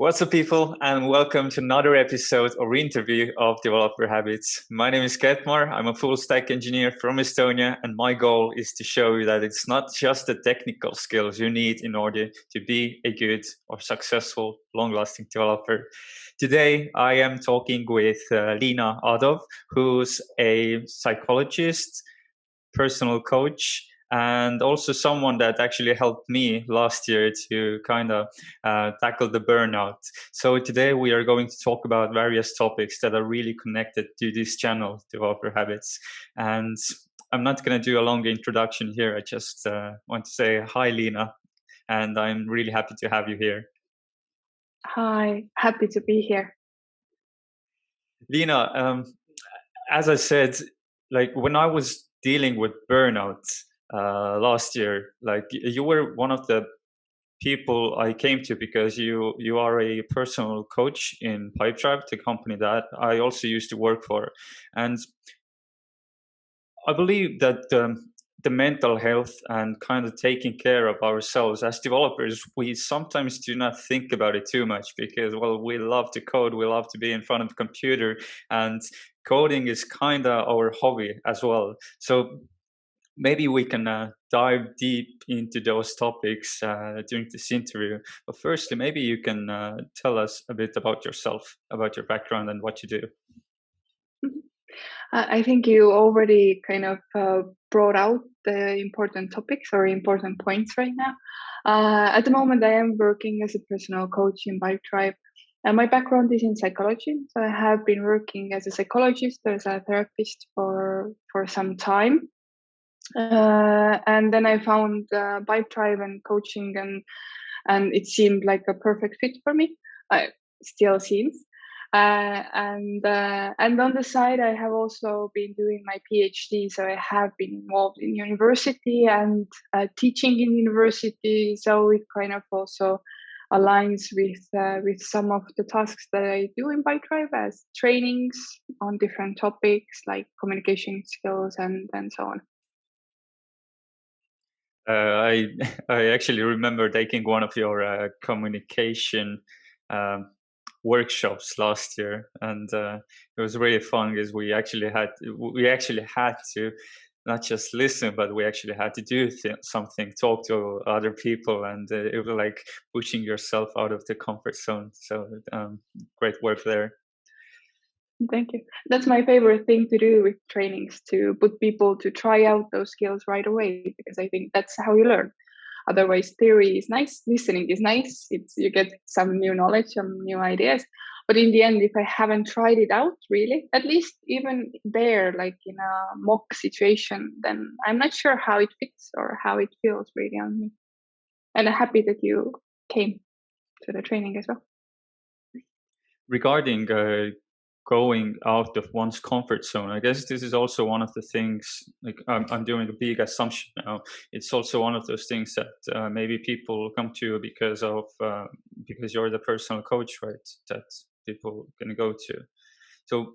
What's up, people, and welcome to another episode or interview of Developer Habits. My name is Ketmar. I'm a full stack engineer from Estonia, and my goal is to show you that it's not just the technical skills you need in order to be a good or successful, long-lasting developer. Today, I am talking with Liina Adov, who's a psychologist, personal coach, and also someone that actually helped me last year to kind of tackle the burnout. So today we are going to talk about various topics that are really connected to this channel, Developer Habits. And I'm not going to do a long introduction here. I just want to say hi, Liina, and I'm really happy to have you here. Hi, happy to be here. Liina, as I said, like when I was dealing with burnout last year, like you were one of the people I came to because you are a personal coach in Pipedrive, the company that I also used to work for, and I believe that the mental health and kind of taking care of ourselves as developers, we sometimes do not think about it too much because, well, we love to code, we love to be in front of the computer, and coding is kind of our hobby as well. So maybe we can dive deep into those topics during this interview. But firstly, maybe you can tell us a bit about yourself, about your background and what you do. I think you already kind of brought out the important topics or important points right now. At the moment, I am working as a personal coach in Pipedrive. And my background is in psychology. So I have been working as a psychologist, as a therapist for some time. And then I found Pipedrive and coaching, and it seemed like a perfect fit for me. It still seems. And on the side, I have also been doing my PhD. So I have been involved in university and teaching in university. So it kind of also aligns with some of the tasks that I do in Pipedrive as trainings on different topics like communication skills and so on. I I actually remember taking one of your communication workshops last year, and it was really fun because we actually had to not just listen, but we actually had to do something, talk to other people, and it was like pushing yourself out of the comfort zone. So great work there. Thank you. That's my favorite thing to do with trainings, to put people to try out those skills right away, because I think that's how you learn. Otherwise, theory is nice, listening is nice. You get some new knowledge, some new ideas. But in the end, if I haven't tried it out really, at least even there, like in a mock situation, then I'm not sure how it fits or how it feels really on me. And I'm happy that you came to the training as well. Regarding going out of one's comfort zone, I guess this is also one of the things, like I'm doing a big assumption now, it's also one of those things that maybe people come to because you're the personal coach, right, that people can go to. So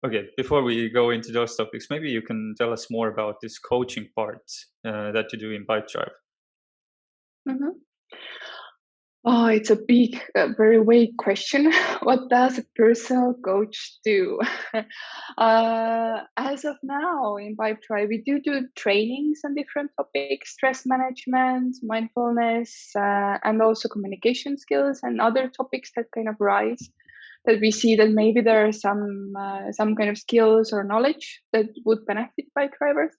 okay, before we go into those topics, maybe you can tell us more about this coaching part that you do in Pipedrive. Mm-hmm. Oh, it's a big, very vague question. What does a personal coach do? As of now, in Pipedrive, we do trainings on different topics: stress management, mindfulness, and also communication skills and other topics that kind of rise. That we see that maybe there are some kind of skills or knowledge that would benefit Pipedrivers.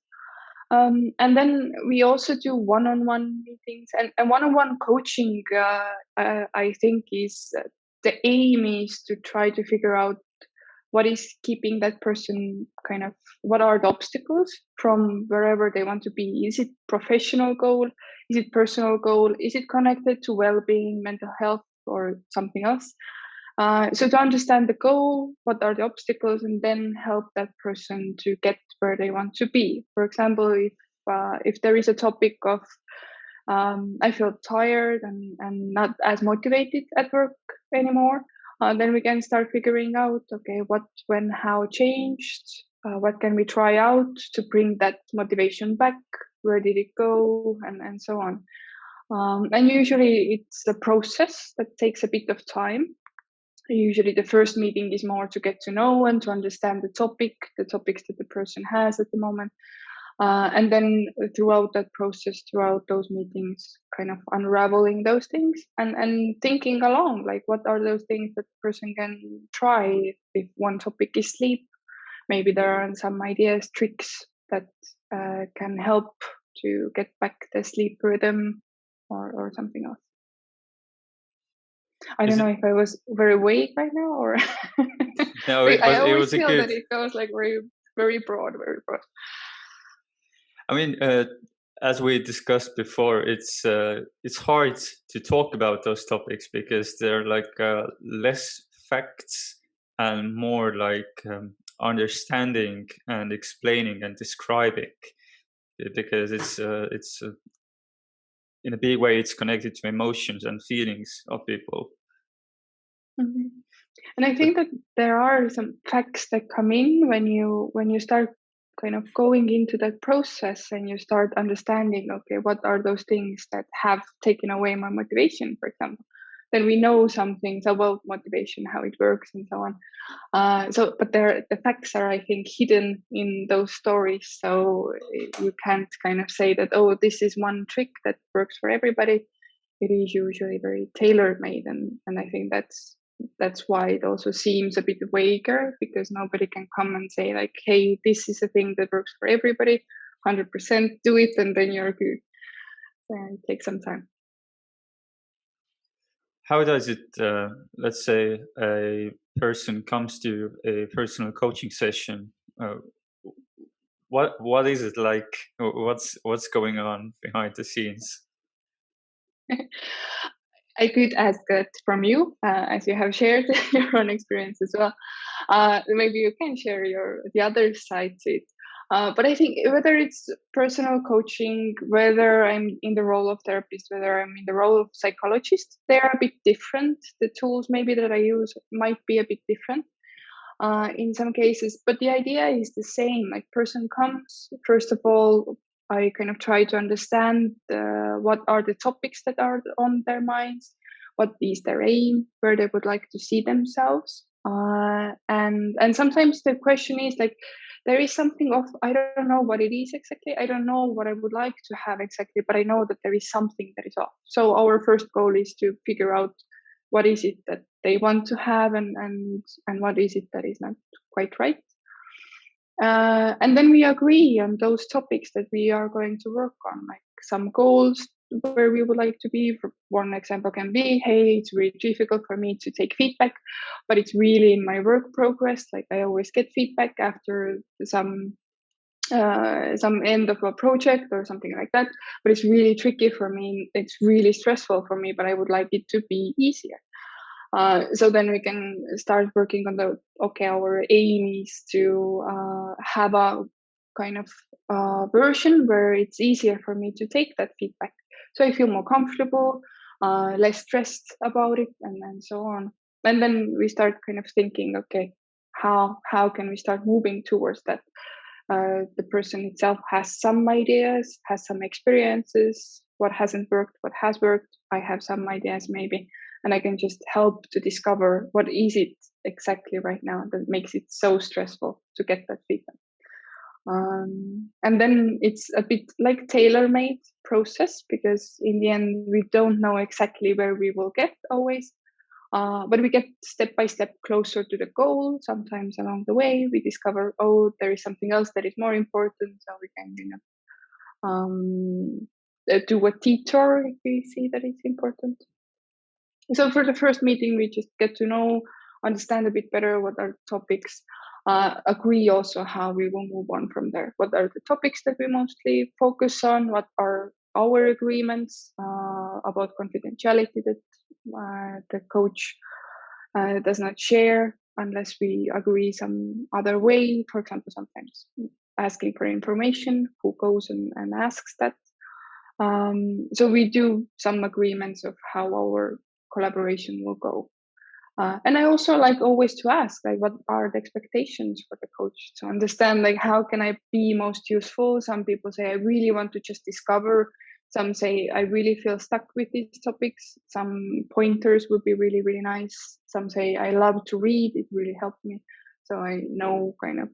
And then we also do one-on-one meetings and one-on-one coaching. I think is the aim is to try to figure out what is keeping that person kind of, what are the obstacles from wherever they want to be. Is it professional goal? Is it personal goal? Is it connected to well-being, mental health, or something else? So to understand the goal, what are the obstacles, and then help that person to get where they want to be. For example, if there is a topic of I feel tired and not as motivated at work anymore, then we can start figuring out, okay, what, when, how changed, what can we try out to bring that motivation back, where did it go, and so on. And usually it's a process that takes a bit of time. Usually the first meeting is more to get to know and to understand the topics that the person has at the moment. And then throughout that process, throughout those meetings, kind of unraveling those things and thinking along, like what are those things that the person can try if one topic is sleep. Maybe there are some ideas, tricks that can help to get back the sleep rhythm or something else. I don't know if I was very vague right now or No, I it always was a feel good. that it goes like very, very broad, very broad. I mean, as we discussed before, it's hard to talk about those topics because they're like less facts and more like understanding and explaining and describing, because it's in a big way it's connected to emotions and feelings of people. Mm-hmm. And I think that there are some facts that come in when you start kind of going into that process and you start understanding, okay, what are those things that have taken away my motivation, for example. Then we know some things about motivation, how it works, and so on. But the facts are, I think, hidden in those stories. So you can't kind of say that, oh, this is one trick that works for everybody. It is usually very tailor made, and I think that's why it also seems a bit vaguer, because nobody can come and say like, hey, this is a thing that works for everybody, 100% do it, and then you're good. And it takes some time. How does it, let's say a person comes to a personal coaching session, what is it like? What's going on behind the scenes? I could ask that from you, as you have shared your own experience as well. Maybe you can share the other side to it. But I think whether it's personal coaching, whether I'm in the role of therapist, whether I'm in the role of psychologist, they're a bit different. The tools maybe that I use might be a bit different in some cases, but the idea is the same. Like, person comes, first of all, I kind of try to understand what are the topics that are on their minds, what is their aim, where they would like to see themselves, and sometimes the question is like, there is something of, I don't know what it is exactly, I don't know what I would like to have exactly, but I know that there is something that is off. So our first goal is to figure out what is it that they want to have, and what is it that is not quite right. And then we agree on those topics that we are going to work on, like some goals where we would like to be. For one example can be, hey, it's really difficult for me to take feedback, but it's really in my work progress. Like, I always get feedback after some end of a project or something like that, but it's really tricky for me. It's really stressful for me, but I would like it to be easier. So then we can start working on okay, our aim is to have a kind of version where it's easier for me to take that feedback. So I feel more comfortable, less stressed about it, and so on. And then we start kind of thinking, okay, how can we start moving towards that? The person itself has some ideas, has some experiences, what hasn't worked, what has worked. I have some ideas maybe, and I can just help to discover what is it exactly right now that makes it so stressful to get that feedback. And then it's a bit like tailor-made process, because in the end we don't know exactly where we will get always. But we get step by step closer to the goal. Sometimes along the way, we discover, oh, there is something else that is more important. So we can, do a detour if we see that it's important. So for the first meeting, we just get to know, understand a bit better what are topics, agree also how we will move on from there. What are the topics that we mostly focus on? What are our agreements about confidentiality that the coach does not share unless we agree some other way. For example, sometimes asking for information, who goes and asks that. So we do some agreements of how our collaboration will go. And I also like always to ask, like, what are the expectations for the coach, to understand, like, how can I be most useful? Some people say, I really want to just discover Some say I really feel stuck with these topics. Some pointers would be really, really nice. Some say I love to read. It really helped me. So I know kind of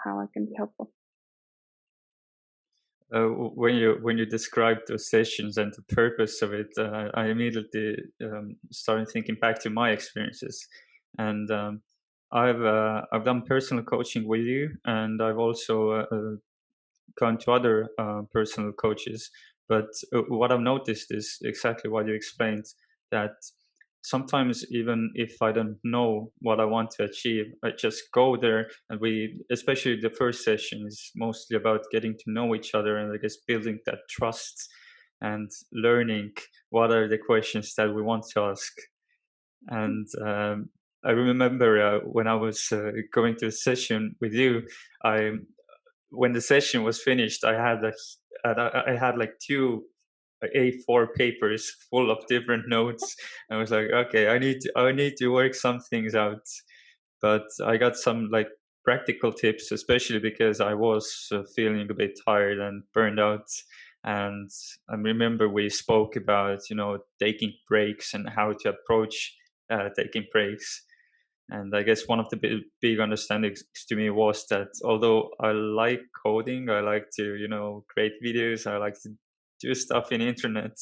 how I can be helpful. When you described those sessions and the purpose of it, I immediately started thinking back to my experiences, and I've done personal coaching with you, and I've also gone to other personal coaches. But what I've noticed is exactly what you explained, that sometimes even if I don't know what I want to achieve, I just go there, and especially the first session is mostly about getting to know each other, and I guess building that trust and learning what are the questions that we want to ask. And I remember when I was going to a session with you, I when the session was finished, I had like two A4 papers full of different notes. I was like, okay, I need to work some things out. But I got some like practical tips, especially because I was feeling a bit tired and burned out. And I remember we spoke about, taking breaks and how to approach taking breaks. And I guess one of the big understandings to me was that although I like coding, I like to, create videos, I like to do stuff in internet.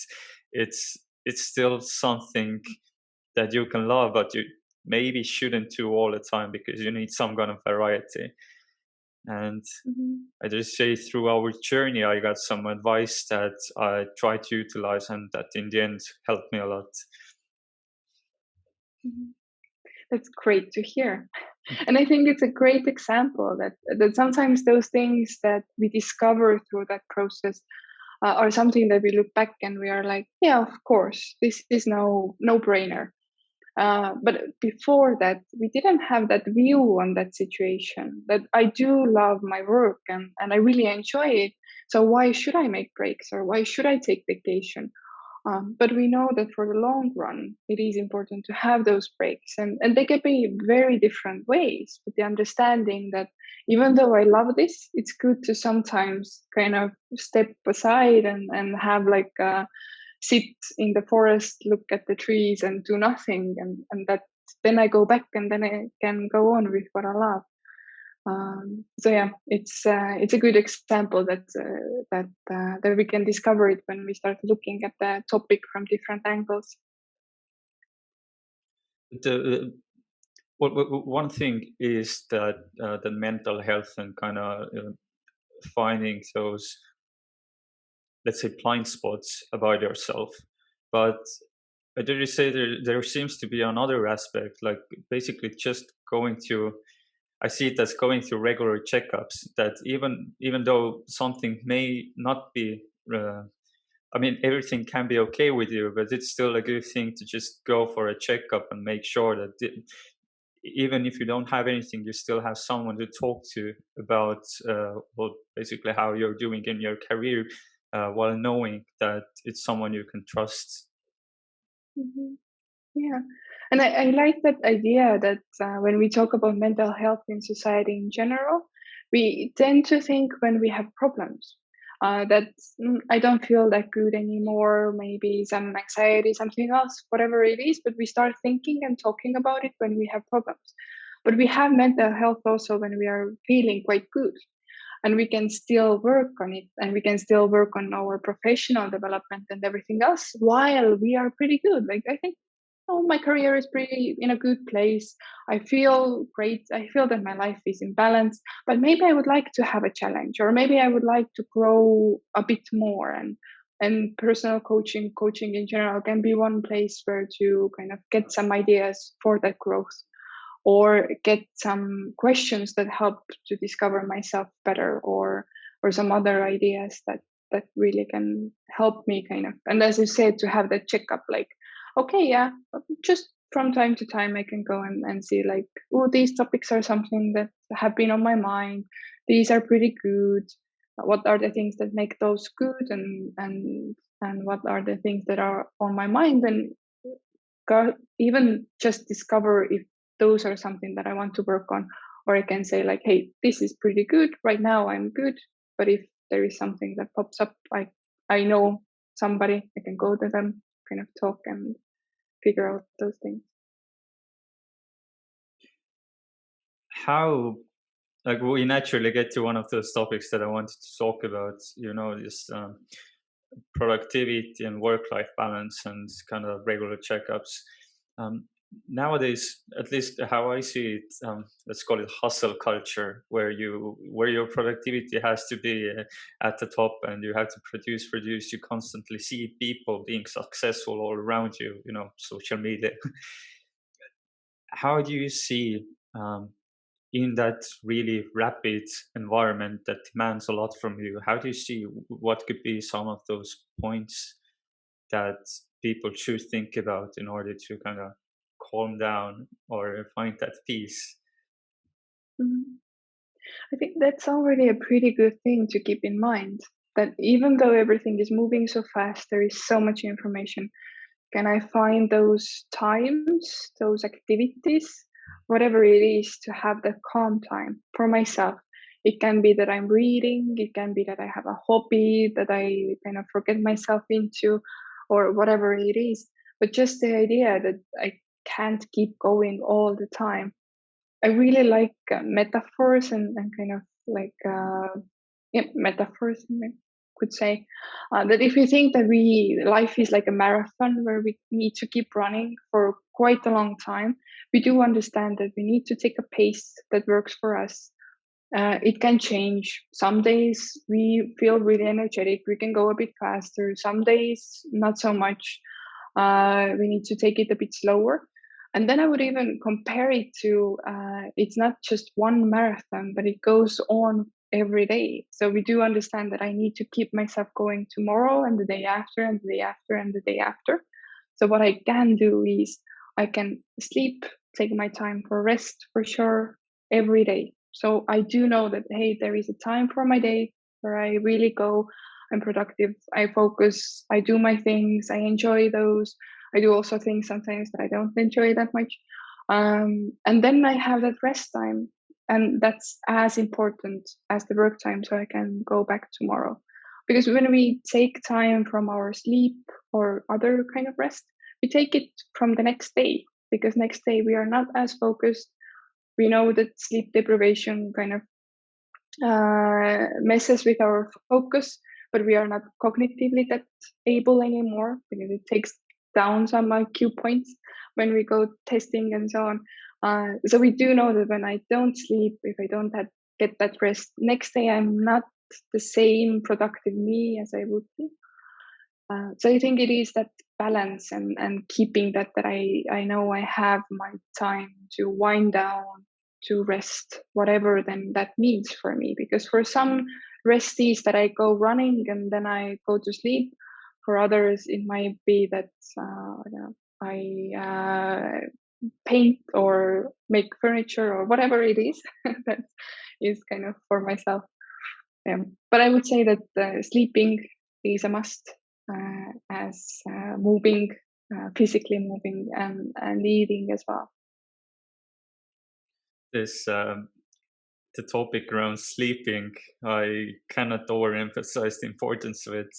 It's still something that you can love, but you maybe shouldn't do all the time because you need some kind of variety. And Mm-hmm. I just say through our journey, I got some advice that I try to utilize and that in the end helped me a lot. Mm-hmm. That's great to hear. And I think it's a great example that sometimes those things that we discover through that process are something that we look back and we are like, yeah, of course, this is no brainer. But before that, we didn't have that view on that situation. That I do love my work and I really enjoy it. So why should I make breaks or why should I take vacation? But we know that for the long run, it is important to have those breaks, and they can be very different ways. But the understanding that even though I love this, it's good to sometimes kind of step aside and have like sit in the forest, look at the trees, and do nothing, and that then I go back and then I can go on with what I love. So yeah, it's a good example that we can discover it when we start looking at the topic from different angles. The one thing is that the mental health and kind of finding those, let's say, blind spots about yourself. But did you say there seems to be another aspect, like basically just going to, I see it as going through regular checkups, that even though something may not be, I mean, everything can be okay with you, but it's still a good thing to just go for a checkup and make sure that even if you don't have anything, you still have someone to talk to about well, basically how you're doing in your career, while knowing that it's someone you can trust. Hmm. Yeah, and I like that idea that when we talk about mental health in society in general, we tend to think when we have problems. That I don't feel that good anymore, maybe some anxiety, something else, whatever it is, but we start thinking and talking about it when we have problems. But we have mental health also when we are feeling quite good, and we can still work on it, and we can still work on our professional development and everything else while we are pretty good. Like, I think, oh, my career is pretty in a good place. I feel great. I feel that my life is in balance, but maybe I would like to have a challenge, or maybe I would like to grow a bit more. And personal coaching in general can be one place where to kind of get some ideas for that growth, or get some questions that help to discover myself better, or some other ideas that really can help me kind of, and as you said, to have that checkup, like, okay, yeah, just from time to time I can go and see like, oh, these topics are something that have been on my mind, these are pretty good, what are the things that make those good, and what are the things that are on my mind, and even just discover if those are something that I want to work on. Or I can say like, hey, this is pretty good right now, I'm good, but if there is something that pops up, I know somebody, I can go to them, kind of talk and figure out those things. How, like, we naturally get to one of those topics that I wanted to talk about, this productivity and work-life balance and kind of regular checkups. Um, Nowadays, at least how I see it, let's call it hustle culture, where your productivity has to be at the top, and you have to produce. You constantly see people being successful all around you. Social media. How do you see, in that really rapid environment that demands a lot from you, how do you see what could be some of those points that people should think about in order to kind of calm down or find that peace? Mhm. I think that's already a pretty good thing to keep in mind, that even though everything is moving so fast, there is so much information. Can I find those times, those activities, whatever it is, to have that calm time for myself? It can be that I'm reading, it can be that I have a hobby that I kind of forget myself into, or whatever it is. But just the idea that I can't keep going all the time. I really like metaphors and kind of like yeah, metaphors, I could say that if you think that life is like a marathon where we need to keep running for quite a long time, we do understand that we need to take a pace that works for us. It can change. Some days we feel really energetic, we can go a bit faster. Some days not so much. We need to take it a bit slower. And then I would even compare it to it's not just one marathon, but it goes on every day. So we do understand that I need to keep myself going tomorrow and the day after and the day after and the day after. So what I can do is I can sleep, take my time for rest for sure every day. So I do know that, hey, there is a time for my day where I really go, I'm productive, I focus, I do my things, I enjoy those. I do also things sometimes that I don't enjoy that much. And then I have that rest time. And that's as important as the work time, so I can go back tomorrow. Because when we take time from our sleep or other kind of rest, we take it from the next day, because next day we are not as focused. We know that sleep deprivation kind of messes with our focus, but we are not cognitively that able anymore because it takes down some IQ points when we go testing and so on. So we do know that when I don't sleep, if I don't get that rest, next day I'm not the same productive me as I would be. So I think it is that balance and keeping that I know I have my time to wind down, to rest, whatever then that means for me. Because for some resties that I go running and then I go to sleep, for others it might be that I paint or make furniture or whatever it is that is kind of for myself. But I would say that sleeping is a must, as moving, physically moving, and eating as well. This The topic around sleeping, I cannot overemphasize the importance of it.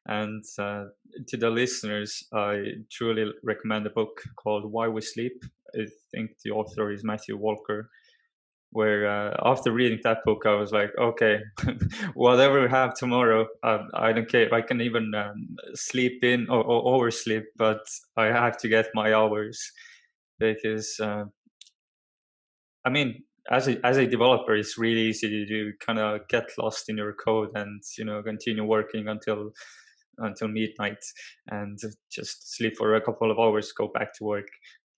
And to the listeners, I truly recommend a book called Why We Sleep. I think the author is Matthew Walker. Where after reading that book, I was like, okay, whatever we have tomorrow, I don't care if I can even sleep in or oversleep, but I have to get my hours because I mean, as a developer, it's really easy to kind of get lost in your code and continue working until midnight and just sleep for a couple of hours, go back to work.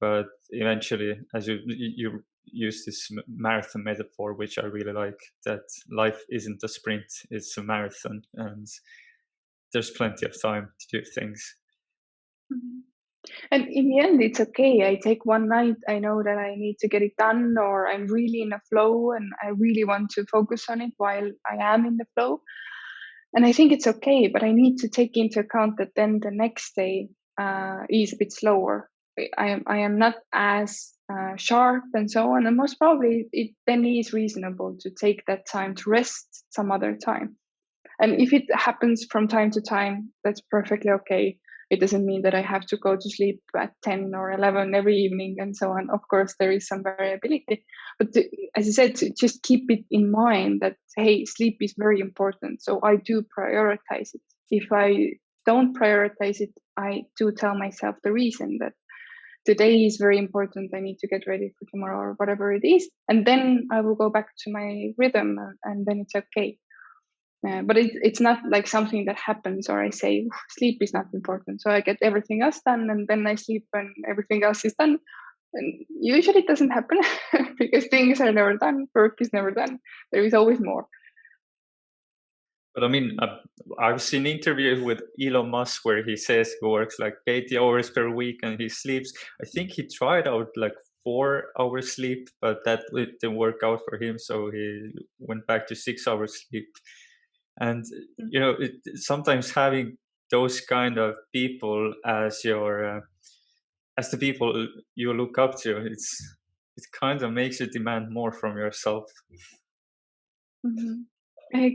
But eventually, as you use this marathon metaphor, which I really like, that life isn't a sprint; it's a marathon, and there's plenty of time to do things. Mhm. And in the end, it's okay. I take one night, I know that I need to get it done, or I'm really in a flow and I really want to focus on it while I am in the flow. And I think it's okay, but I need to take into account that then the next day is a bit slower. I am not as sharp and so on. And most probably it then is reasonable to take that time to rest some other time. And if it happens from time to time, that's perfectly okay. It doesn't mean that I have to go to sleep at 10 or 11 every evening and so on. Of course, there is some variability. But as I said, to just keep it in mind that, hey, sleep is very important. So I do prioritize it. If I don't prioritize it, I do tell myself the reason that today is very important. I need to get ready for tomorrow or whatever it is. And then I will go back to my rhythm and then it's okay. But it's not like something that happens or I say sleep is not important. So I get everything else done and then I sleep when everything else is done. And usually it doesn't happen because things are never done. Work is never done. There is always more. But I mean, I've seen interviews with Elon Musk where he says he works like 80 hours per week and he sleeps. I think he tried out like 4 hours sleep, but that didn't work out for him. So he went back to 6 hours sleep. And sometimes having those kind of people as your as the people you look up to, it kind of makes you demand more from yourself. Mm-hmm.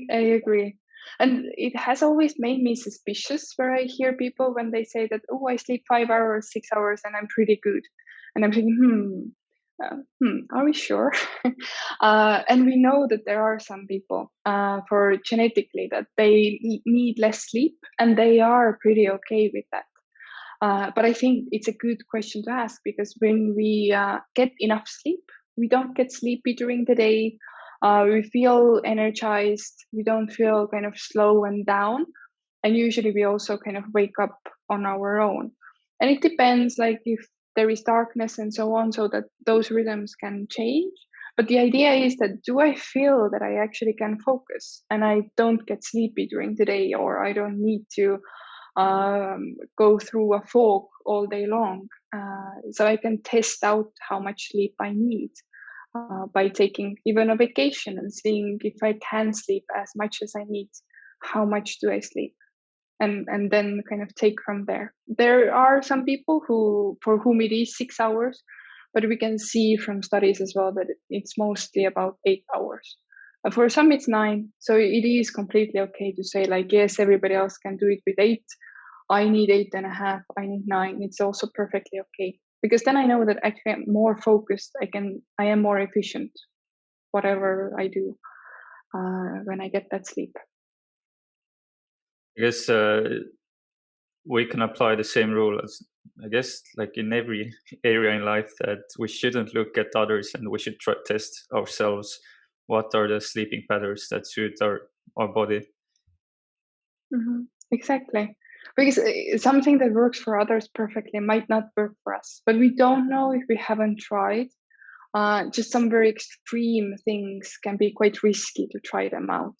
I agree. And it has always made me suspicious where I hear people when they say that, oh, I sleep 5 hours, 6 hours, and I'm pretty good. And I'm thinking, are we sure? And we know that there are some people for genetically that they need less sleep and they are pretty okay with that. But I think it's a good question to ask because when we get enough sleep, we don't get sleepy during the day. We feel energized. We don't feel kind of slow and down. And usually we also kind of wake up on our own. And it depends, like if there is darkness and so on, so that those rhythms can change. But the idea is that do I feel that I actually can focus and I don't get sleepy during the day or I don't need to go through a fog all day long. So I can test out how much sleep I need by taking even a vacation and seeing if I can sleep as much as I need. How much do I sleep? And then kind of take from there. There are some people for whom it is 6 hours, but we can see from studies as well that it's mostly about 8 hours. For some, it's 9. So it is completely okay to say like, yes, everybody else can do it with 8. I need 8.5. I need 9. It's also perfectly okay because then I know that I am more focused. I am more efficient, whatever I do when I get that sleep. I guess we can apply the same rule as, I guess, like in every area in life, that we shouldn't look at others and we should try test ourselves. What are the sleeping patterns that suit our body? Mm-hmm. Exactly. Because something that works for others perfectly might not work for us, but we don't know if we haven't tried. Just some very extreme things can be quite risky to try them out.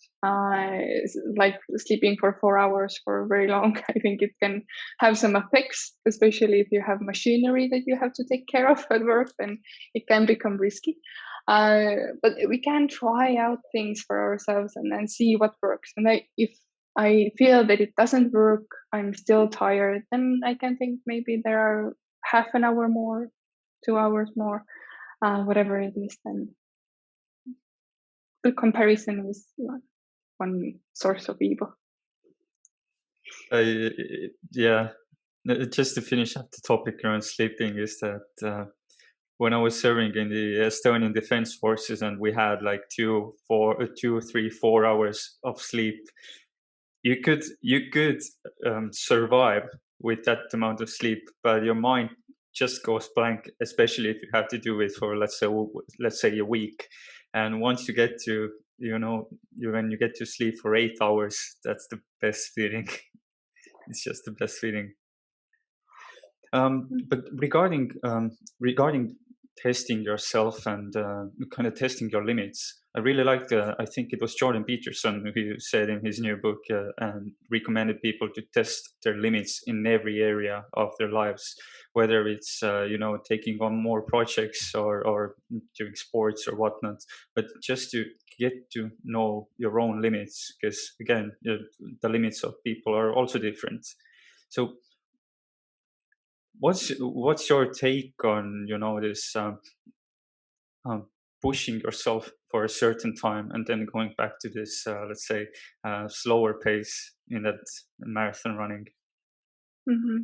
Like sleeping for 4 hours for very long, I think it can have some effects, especially if you have machinery that you have to take care of at work, then it can become risky. But we can try out things for ourselves and then see what works. And if I feel that it doesn't work, I'm still tired, then I can think maybe there are half an hour more, 2 hours more. Whatever it is, then the comparison is one source of evil. Yeah, just to finish up the topic around sleeping is that when I was serving in the Estonian Defense Forces and we had like 2, 3, 4 hours of sleep, you could survive with that amount of sleep, but your mind just goes blank, especially if you have to do it for let's say a week. And once you get to when you get to sleep for 8 hours, that's the best feeling. It's just the best feeling. But regarding testing yourself and kind of testing your limits, I really liked. I think it was Jordan Peterson who said in his new book and recommended people to test their limits in every area of their lives, whether it's taking on more projects or doing sports or whatnot, but just to get to know your own limits, because again, the limits of people are also different. So what's your take on this pushing yourself for a certain time and then going back to this, let's say, slower pace in that marathon running? Hmm.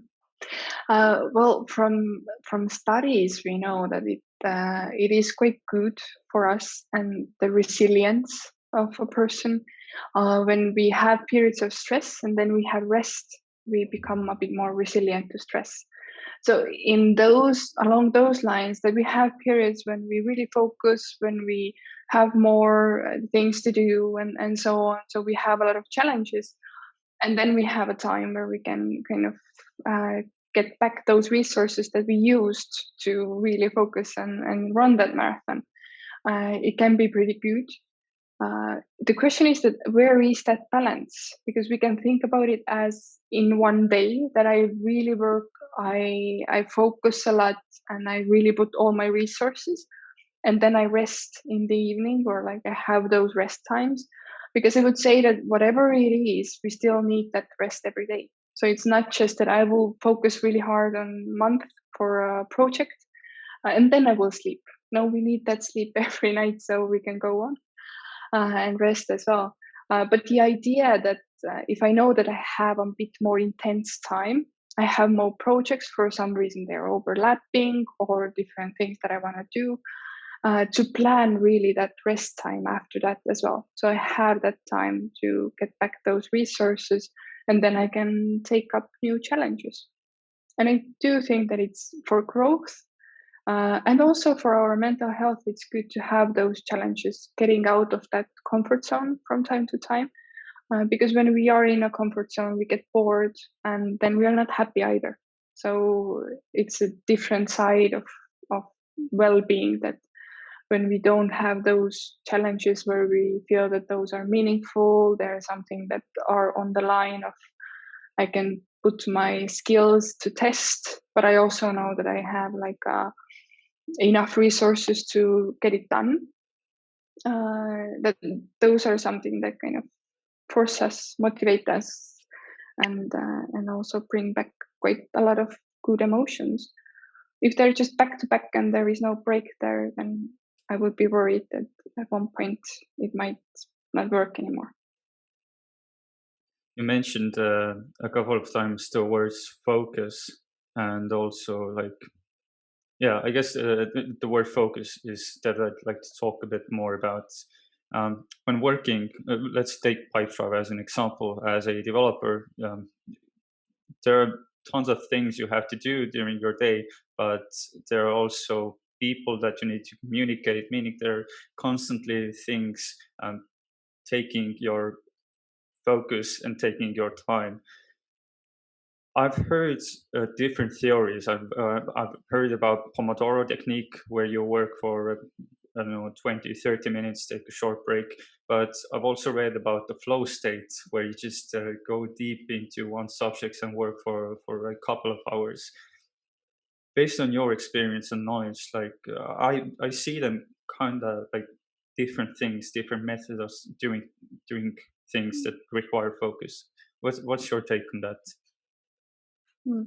Well, from studies, we know that it is quite good for us and the resilience of a person. When we have periods of stress and then we have rest, we become a bit more resilient to stress. So along those lines, that we have periods when we really focus, when we have more things to do, and so on. So we have a lot of challenges, and then we have a time where we can kind of get back those resources that we used to really focus and run that marathon. It can be pretty good. The question is that where is that balance? Because we can think about it as in one day that I really work, I focus a lot, and I really put all my resources, and then I rest in the evening, or like I have those rest times. Because I would say that whatever it is, we still need that rest every day. So it's not just that I will focus really hard on month for a project, and then I will sleep. No, we need that sleep every night so we can go on and rest as well. But the idea that if I know that I have a bit more intense time, I have more projects for some reason they're overlapping or different things that I want to do, to plan really that rest time after that as well. So I have that time to get back those resources, and then I can take up new challenges. And I do think that it's for growth, and also for our mental health, it's good to have those challenges, getting out of that comfort zone from time to time. Because when we are in a comfort zone, we get bored, and then we are not happy either. So it's a different side of well-being, that when we don't have those challenges where we feel that those are meaningful, they're something that are on the line of I can put my skills to test, but I also know that I have like enough resources to get it done. That those are something that kind of force us, motivate us, and also bring back quite a lot of good emotions. If they're just back to back and there is no break there, then I would be worried that at one point it might not work anymore. You mentioned a couple of times the words focus, and also like, yeah, I guess the word focus is that I'd like to talk a bit more about. When working, let's take Pipedrive as an example. As a developer, there are tons of things you have to do during your day, but there are also people that you need to communicate, meaning there are constantly things taking your focus and taking your time. I've heard different theories. I've heard about Pomodoro technique, where you work for, I don't know, 20, 30 minutes, take a short break. But I've also read about the flow state, where you just go deep into one subject and work for a couple of hours. Based on your experience and knowledge, like I see them kind of like different things, different methods of doing things that require focus. What's your take on that? Hmm.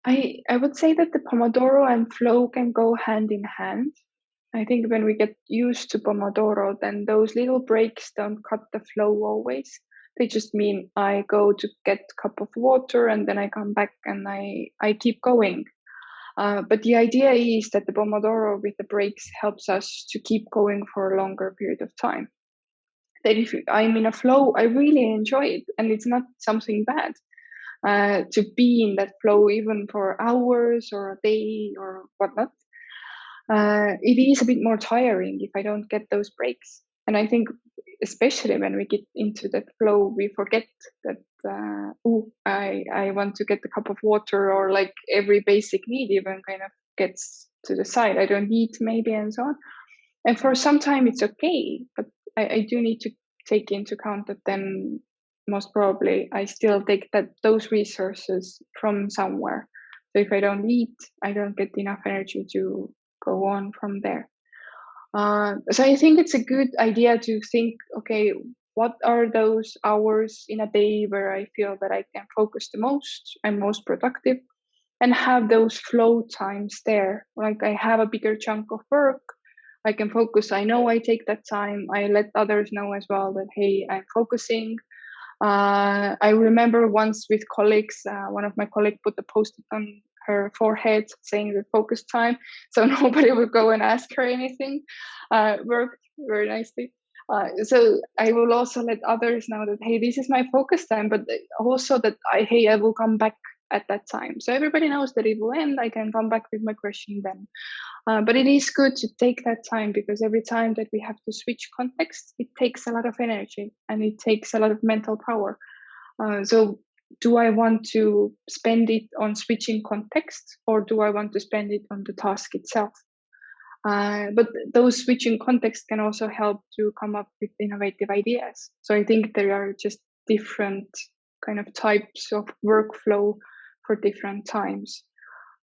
I would say that the Pomodoro and flow can go hand in hand. I think when we get used to Pomodoro, then those little breaks don't cut the flow always. They just mean I go to get a cup of water and then I come back and I keep going. But the idea is that the Pomodoro with the breaks helps us to keep going for a longer period of time. That if I'm in a flow, I really enjoy it, and it's not something bad to be in that flow even for hours or a day or whatnot. It is a bit more tiring if I don't get those breaks. And I think, especially when we get into that flow, we forget that, I want to get a cup of water, or like every basic need even kind of gets to the side. I don't eat maybe, and so on. And for some time it's okay, but I do need to take into account that then most probably I still take those resources from somewhere. So if I don't eat, I don't get enough energy to go on from there. So I think it's a good idea to think, okay, what are those hours in a day where I feel that I can focus the most, I'm most productive, and have those flow times there. Like I have a bigger chunk of work, I can focus. I know I take that time. I let others know as well that, hey, I'm focusing. I remember once with colleagues, one of my colleagues put a post-it on her forehead saying the focus time, so nobody would go and ask her anything. Worked very nicely. So I will also let others know that, hey, this is my focus time, but also that hey, I will come back at that time. So everybody knows that it will end. I can come back with my question then. But it is good to take that time, because every time that we have to switch context, it takes a lot of energy and it takes a lot of mental power. So do I want to spend it on switching context, or do I want to spend it on the task itself? But those switching contexts can also help to come up with innovative ideas. So I think there are just different kind of types of workflow for different times.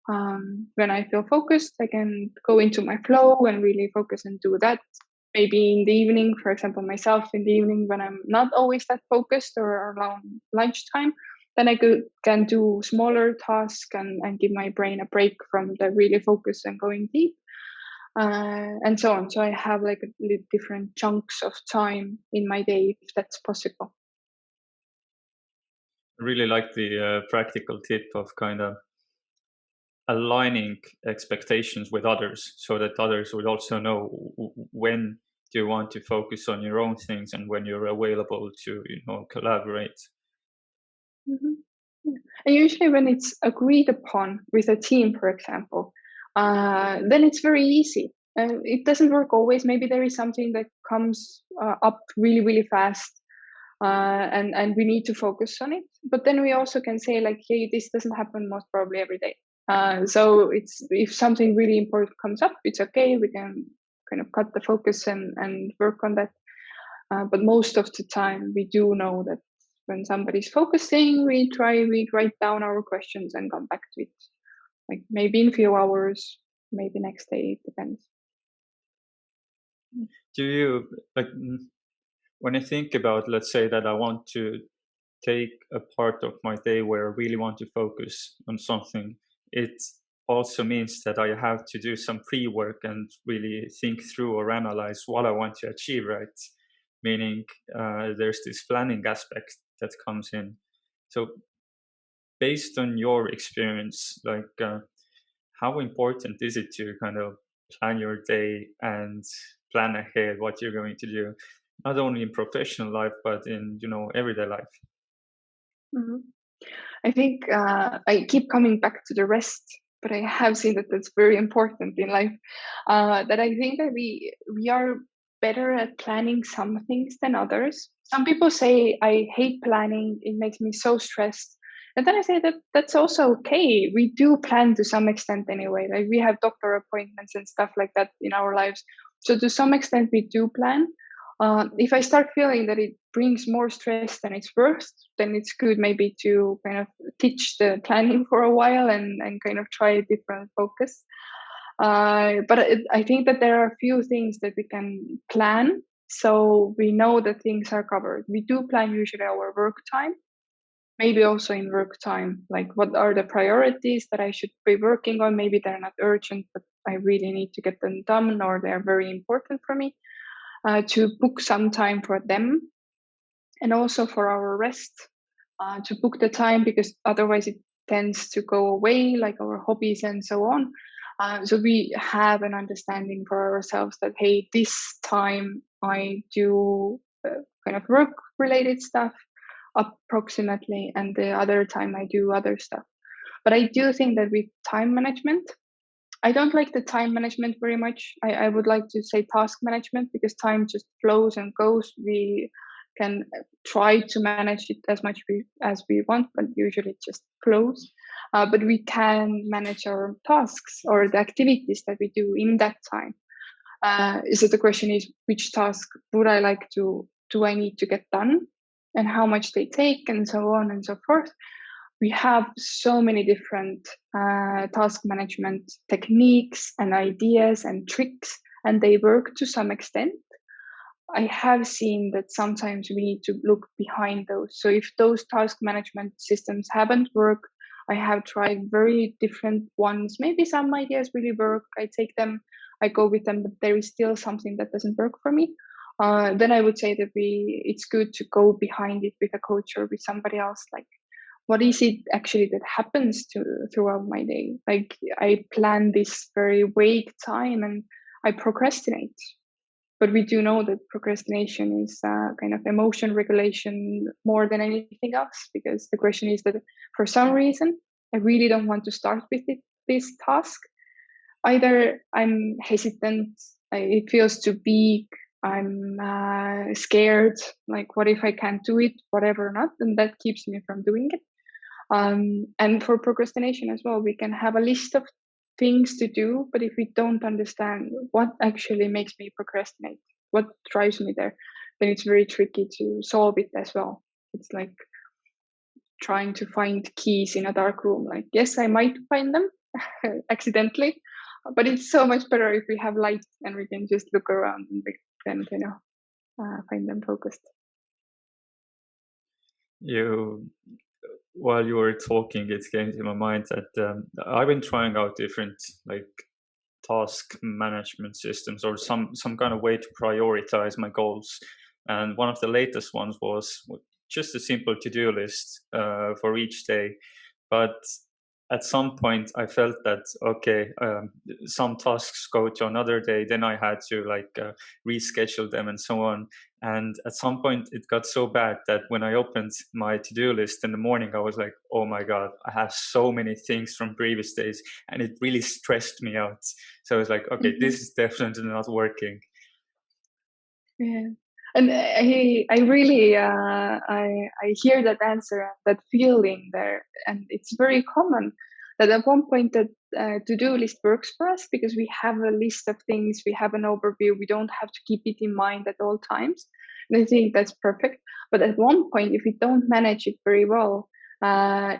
When I feel focused, I can go into my flow and really focus and do that. Maybe in the evening, for example, myself in the evening when I'm not always that focused, or around lunchtime, then I can do smaller tasks and give my brain a break from the really focus and going deep, and so on. So I have like different chunks of time in my day, if that's possible. I really like the practical tip of kind of aligning expectations with others, so that others would also know when do you want to focus on your own things and when you're available to collaborate. Mm-hmm. Yeah. And usually when it's agreed upon with a team, for example, then it's very easy. It doesn't work always. Maybe there is something that comes up really, really fast, and we need to focus on it. But then we also can say like, hey, this doesn't happen most probably every day. So it's, if something really important comes up, it's okay. We can kind of cut the focus and work on that. But most of the time, we do know that when somebody's focusing, we write down our questions and come back to it. Like maybe in a few hours, maybe next day, it depends. Do you, like, when I think about, let's say that I want to take a part of my day where I really want to focus on something, it also means that I have to do some pre-work and really think through or analyze what I want to achieve, right? Meaning there's this planning aspect that comes in. So based on your experience, like how important is it to kind of plan your day and plan ahead what you're going to do, not only in professional life, but in, everyday life? Mm-hmm. I think I keep coming back to the rest, but I have seen that that's very important in life. That I think that we are better at planning some things than others. Some people say, I hate planning, it makes me so stressed. And then I say that that's also okay. We do plan to some extent anyway. Like we have doctor appointments and stuff like that in our lives. So to some extent we do plan. If I start feeling that it brings more stress than it's worth, then it's good maybe to kind of teach the planning for a while and kind of try a different focus. But I think that there are a few things that we can plan, so we know that things are covered. We do plan usually our work time, maybe also in work time, like what are the priorities that I should be working on. Maybe they're not urgent, but I really need to get them done, or they're very important for me. To book some time for them, and also for our rest, to book the time, because otherwise it tends to go away, like our hobbies and so on. So we have an understanding for ourselves that, hey, this time I do kind of work related stuff approximately, and the other time I do other stuff. But I do think that with time management, I don't like the time management very much. I would like to say task management, because time just flows and goes. We can try to manage it as much as we want, but usually it just flows. But we can manage our tasks or the activities that we do in that time. So the question is, which task would I like do I need to get done, and how much they take, and so on and so forth. We have so many different task management techniques and ideas and tricks, and they work to some extent. I have seen that sometimes we need to look behind those. So if those task management systems haven't worked, I have tried very different ones. Maybe some ideas really work. I take them. I go with them, but there is still something that doesn't work for me, then I would say that it's good to go behind it with a coach or with somebody else. Like, what is it actually that happens throughout my day? Like, I plan this very vague time and I procrastinate. But we do know that procrastination is kind of emotion regulation more than anything else, because the question is that for some reason, I really don't want to start with this task. Either I'm hesitant, it feels too big, I'm scared, like, what if I can't do it, whatever not, and that keeps me from doing it. And for procrastination as well, we can have a list of things to do, but if we don't understand what actually makes me procrastinate, what drives me there, then it's very tricky to solve it as well. It's like trying to find keys in a dark room. Like, yes, I might find them accidentally, but it's so much better if we have light and we can just look around and we can, find them focused. While you were talking, it came to my mind that I've been trying out different like task management systems or some kind of way to prioritize my goals. And one of the latest ones was just a simple to-do list for each day. But at some point I felt that, okay, some tasks go to another day, then I had to reschedule them and so on. And at some point it got so bad that when I opened my to-do list in the morning, I was like, oh my God, I have so many things from previous days, and it really stressed me out. So I was like, okay, this is definitely not working. Yeah. And I really I hear that answer, that feeling there, and it's very common that at one point that to-do list works for us because we have a list of things, we have an overview, we don't have to keep it in mind at all times, and I think that's perfect. But at one point, if we don't manage it very well,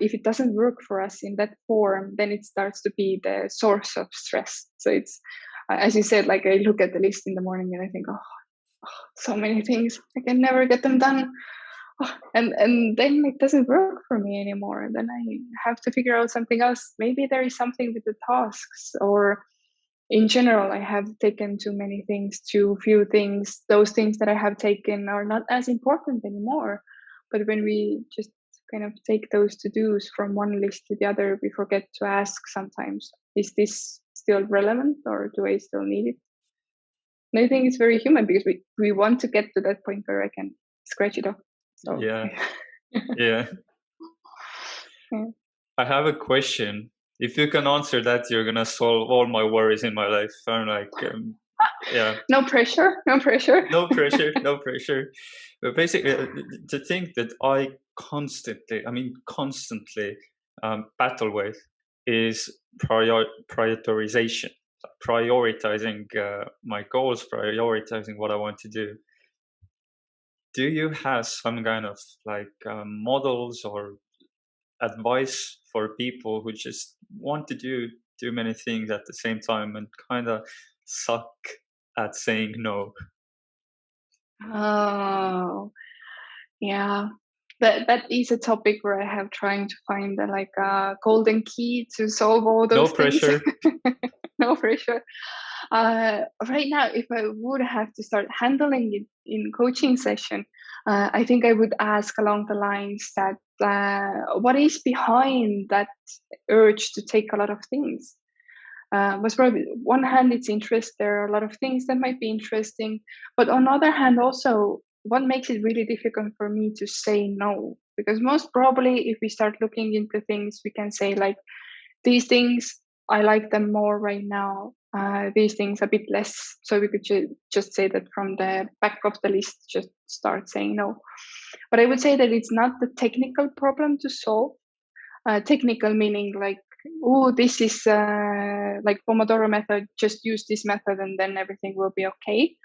if it doesn't work for us in that form, then it starts to be the source of stress. So it's as you said, like, I look at the list in the morning and I think, oh, so many things, I can never get them done. And then it doesn't work for me anymore. Then I have to figure out something else. Maybe there is something with the tasks, or in general, I have taken too many things, too few things. Those things that I have taken are not as important anymore. But when we just kind of take those to-dos from one list to the other, we forget to ask sometimes, is this still relevant, or do I still need it? And I think it's very human because we want to get to that point where I can scratch it off. So. Yeah. Yeah. I have a question. If you can answer that, you're gonna solve all my worries in my life. I'm like, yeah. No pressure. No pressure. No pressure. No pressure. But basically, the thing that I constantly battle with is prioritization. Prioritizing my goals, prioritizing what I want to do. Do you have some kind of models or advice for people who just want to do too many things at the same time and kind of suck at saying no? Oh, yeah. That is a topic where I have trying to find a golden key to solve all those No things. pressure. No pressure. Right now, if I would have to start handling it in coaching session, I think I would ask along the lines that what is behind that urge to take a lot of things? Was probably one hand, it's interest. There are a lot of things that might be interesting, but on the other hand, also what makes it really difficult for me to say no? Because most probably, if we start looking into things, we can say like, these things I like them more right now. These things a bit less. So we could just say that from the back of the list, just start saying no. But I would say that it's not the technical problem to solve. Technical meaning like, oh, this is like Pomodoro method, just use this method and then everything will be okay.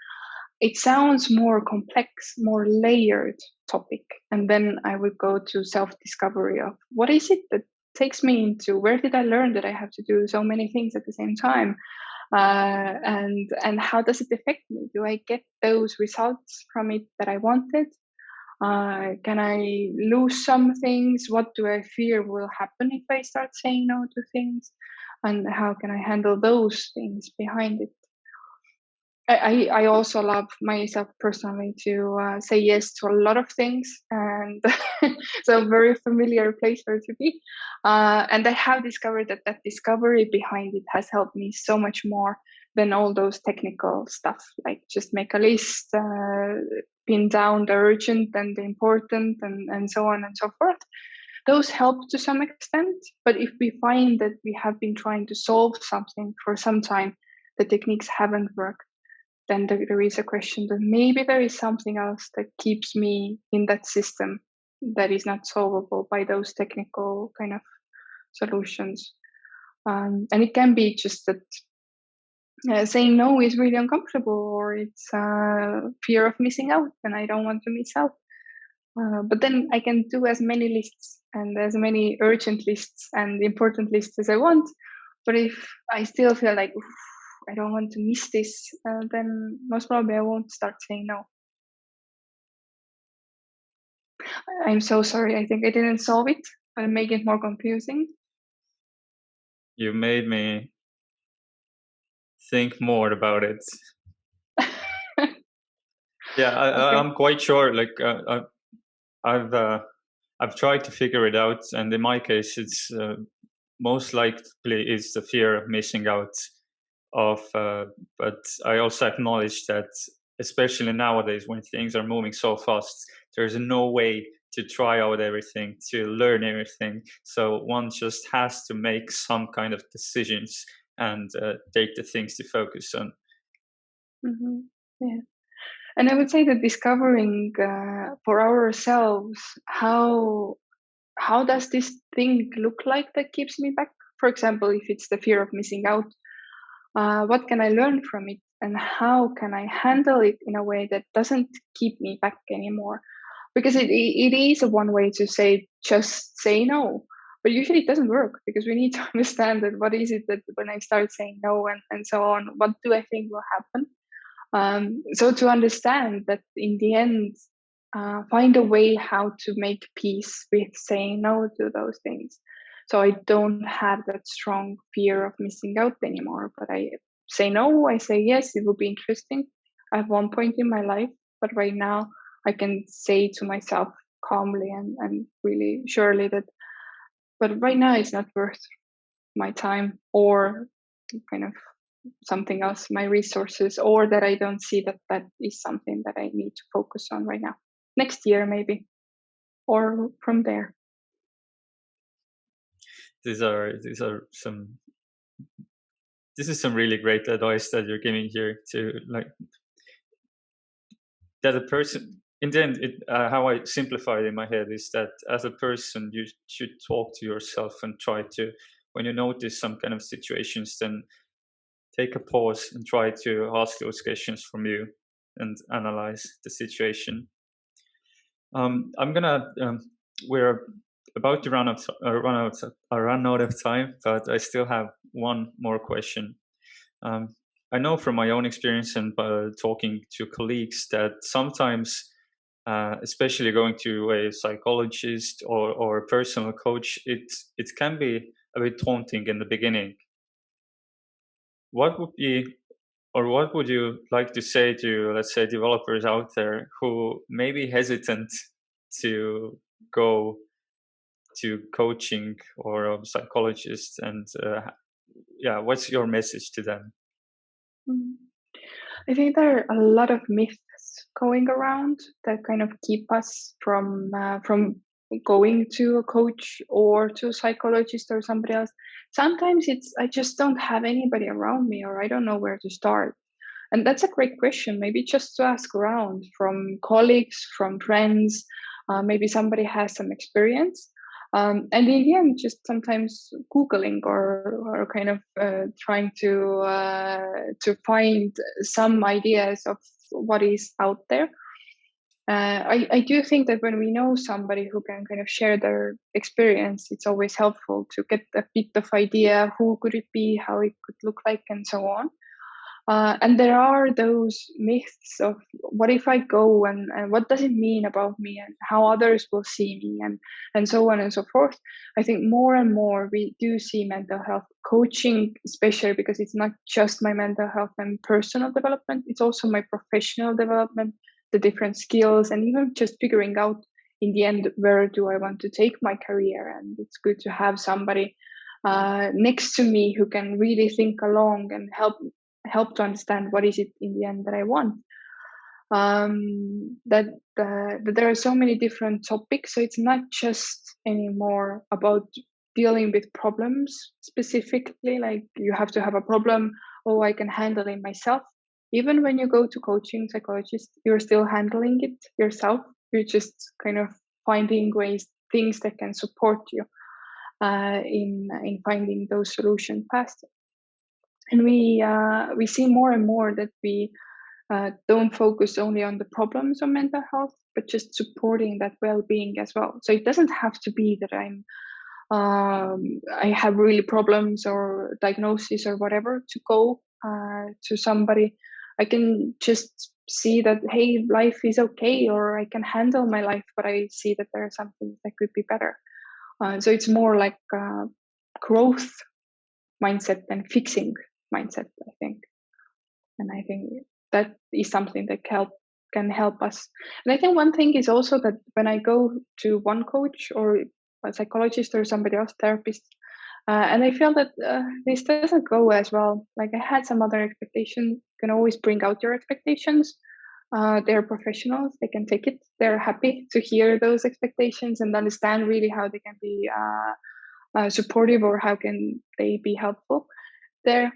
It sounds more complex, more layered topic. And then I would go to self-discovery of what is it that takes me into, where did I learn that I have to do so many things at the same time? And how does it affect me? Do I get those results from it that I wanted? Can I lose some things? What do I fear will happen if I start saying no to things? And how can I handle those things behind it? I also love myself personally to say yes to a lot of things, and so a very familiar place where to be. And I have discovered that discovery behind it has helped me so much more than all those technical stuff, like just make a list, pin down the urgent and the important, and so on and so forth. Those help to some extent, but if we find that we have been trying to solve something for some time, the techniques haven't worked, then there is a question that maybe there is something else that keeps me in that system that is not solvable by those technical kind of solutions. And it can be just that saying no is really uncomfortable, or it's fear of missing out, and I don't want to miss out. But then I can do as many lists and as many urgent lists and important lists as I want. But if I still feel like, "Oof, I don't want to miss this," then most probably I won't start saying no. I'm so sorry. I think I didn't solve it and make it more confusing. You made me think more about it. Yeah, Okay. I'm quite sure. Like I've tried to figure it out, and in my case, it's most likely is the fear of missing out. But I also acknowledge that, especially nowadays when things are moving so fast, there's no way to try out everything, to learn everything. So one just has to make some kind of decisions and take the things to focus on. Hmm. Yeah. And I would say that discovering for ourselves how does this thing look like that keeps me back? For example, if it's the fear of missing out, what can I learn from it, and how can I handle it in a way that doesn't keep me back anymore? Because it is a one way to say just say no, but usually it doesn't work, because we need to understand that what is it that when I start saying no, and so on, what do I think will happen. So to understand that in the end, find a way how to make peace with saying no to those things. So I don't have that strong fear of missing out anymore, but I say no, I say yes, it will be interesting at one point in my life. But right now, I can say to myself calmly and really surely that, but right now it's not worth my time, or kind of something else, my resources, or that I don't see that that is something that I need to focus on right now. Next year, maybe, or from there. These are some. This is some really great advice that you're giving here to, like, that a person in the end, how I simplify it in my head is that as a person you should talk to yourself and try to, when you notice some kind of situations, then take a pause and try to ask those questions from you and analyze the situation. I'm gonna we're about to run out of time, but I still have one more question. um, I know from my own experience and talking to colleagues that sometimes, especially going to a psychologist or a personal coach, it can be a bit daunting in the beginning. What would be, or what would you like to say to, let's say, developers out there who may be hesitant to go to coaching or a psychologist? And yeah, what's your message to them? Mm. I think there are a lot of myths going around that kind of keep us from going to a coach or to a psychologist or somebody else. Sometimes it's I just don't have anybody around me, or I don't know where to start. And that's a great question. Maybe just to ask around from colleagues, from friends, maybe somebody has some experience. And in the end, just sometimes Googling or kind of trying to find some ideas of what is out there. I do think that when we know somebody who can kind of share their experience, it's always helpful to get a bit of idea who could it be, how it could look like, and so on. And there are those myths of what if I go, and what does it mean about me, and how others will see me, and so on and so forth. I think more and more we do see mental health coaching, especially because it's not just my mental health and personal development, it's also my professional development, the different skills, and even just figuring out in the end, where do I want to take my career. And it's good to have somebody next to me who can really think along and help to understand what is it in the end that I want. That there are so many different topics, so it's not just anymore about dealing with problems specifically, like you have to have a problem, oh, I can handle it myself. Even when you go to coaching psychologist, you're still handling it yourself. You're just kind of finding things that can support you in finding those solutions faster. And we see more and more that we don't focus only on the problems of mental health, but just supporting that well-being as well. So it doesn't have to be that I have really problems or diagnosis or whatever to go to somebody. I can just see that, hey, life is okay, or I can handle my life, but I see that there are some things that could be better. So it's more like growth mindset than fixing mindset, I think. And I think that is something that can help us. And I think one thing is also that when I go to one coach or a psychologist or somebody else, therapist, and I feel that this doesn't go as well. Like I had some other expectation. You can always bring out your expectations. They're professionals. They can take it. They're happy to hear those expectations and understand really how they can be supportive or how can they be helpful there.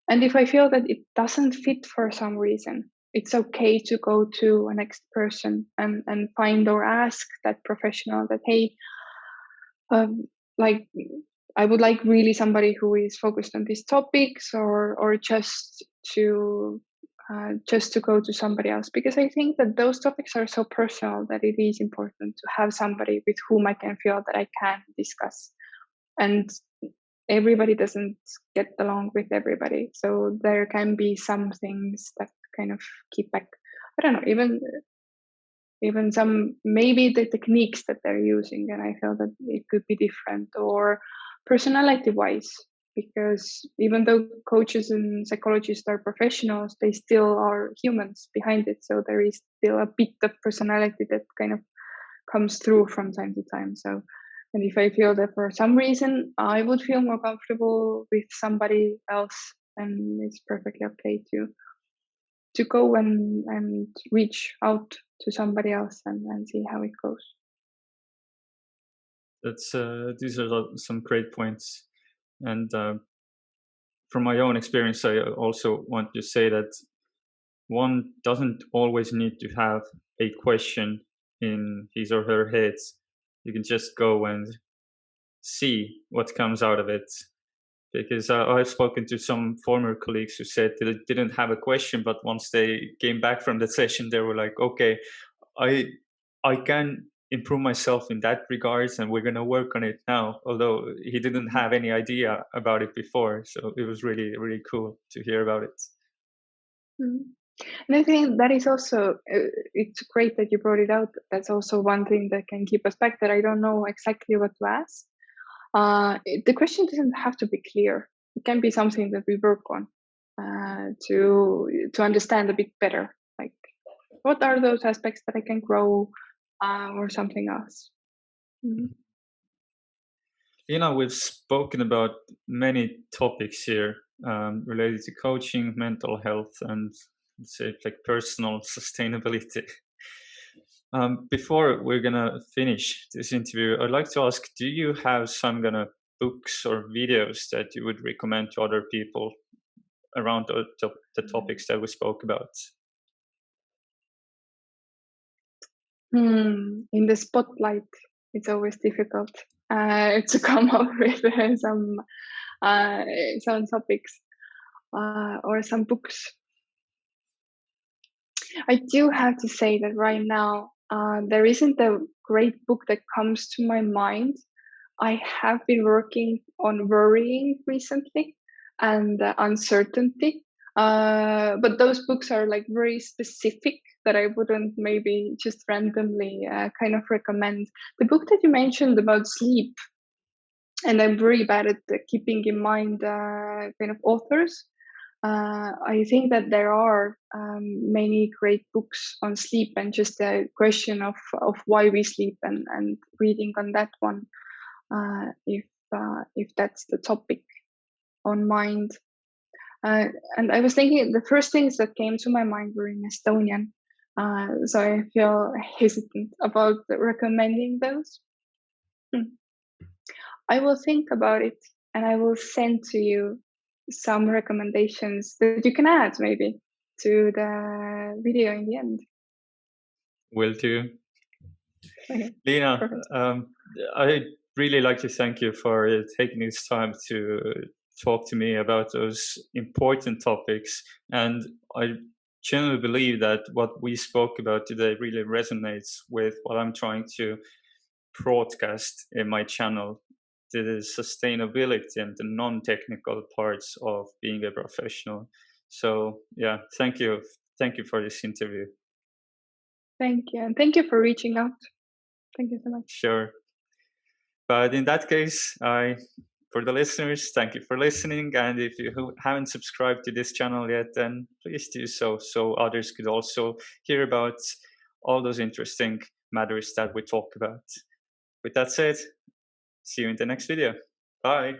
And if I feel that it doesn't fit for some reason, it's okay to go to a next person and find or ask that professional that, hey, like I would like really somebody who is focused on these topics, or just to go to somebody else, because I think that those topics are so personal that it is important to have somebody with whom I can feel that I can discuss. And everybody doesn't get along with everybody, so there can be some things that kind of keep back. I don't know, even some, maybe the techniques that they're using, and I feel that it could be different, or personality wise, because even though coaches and psychologists are professionals, they still are humans behind it, so there is still a bit of personality that kind of comes through from time to time. So, and if I feel that for some reason I would feel more comfortable with somebody else, then it's perfectly okay to go and reach out to somebody else and see how it goes. That's these are some great points, and from my own experience, I also want to say that one doesn't always need to have a question in his or her head. You can just go and see what comes out of it. Because I've spoken to some former colleagues who said they didn't have a question, but once they came back from the session, they were like, "Okay, I I can improve myself in that regards, and we're gonna work on it now." Although he didn't have any idea about it before, so it was really really cool to hear about it. Mm. And I think that is also, it's great that you brought it out. That's also one thing that can keep us back, that I don't know exactly what to ask. The question doesn't have to be clear. It can be something that we work on to understand a bit better. Like, what are those aspects that I can grow, or something else? Mm. We've spoken about many topics here related to coaching, mental health, and let's say like personal sustainability. Before we're gonna finish this interview, I'd like to ask: do you have some kind of books or videos that you would recommend to other people around the topics that we spoke about? In the spotlight, it's always difficult to come up with uh, some topics or some books. I do have to say that right now, there isn't a great book that comes to my mind. I have been working on worrying recently and uncertainty. But those books are like very specific that I wouldn't maybe just randomly kind of recommend. The book that you mentioned about sleep, and I'm very bad at keeping in mind kind of authors. I think that there are many great books on sleep, and just a question of why we sleep, and reading on that one, if that's the topic on mind. And I was thinking the first things that came to my mind were in Estonian, so I feel hesitant about recommending those. I will think about it, and I will send to you some recommendations that you can add maybe to the video in the end. Will do. Okay, Liina, perfect. I'd really like to thank you for taking this time to talk to me about those important topics. And I genuinely believe that what we spoke about today really resonates with what I'm trying to broadcast in my channel, the sustainability and the non-technical parts of being a professional. So yeah, thank you. Thank you for this interview. Thank you, and thank you for reaching out. Thank you so much. Sure. But in that case, for the listeners, thank you for listening. And if you haven't subscribed to this channel yet, then please do so others could also hear about all those interesting matters that we talk about. With that said, see you in the next video. Bye.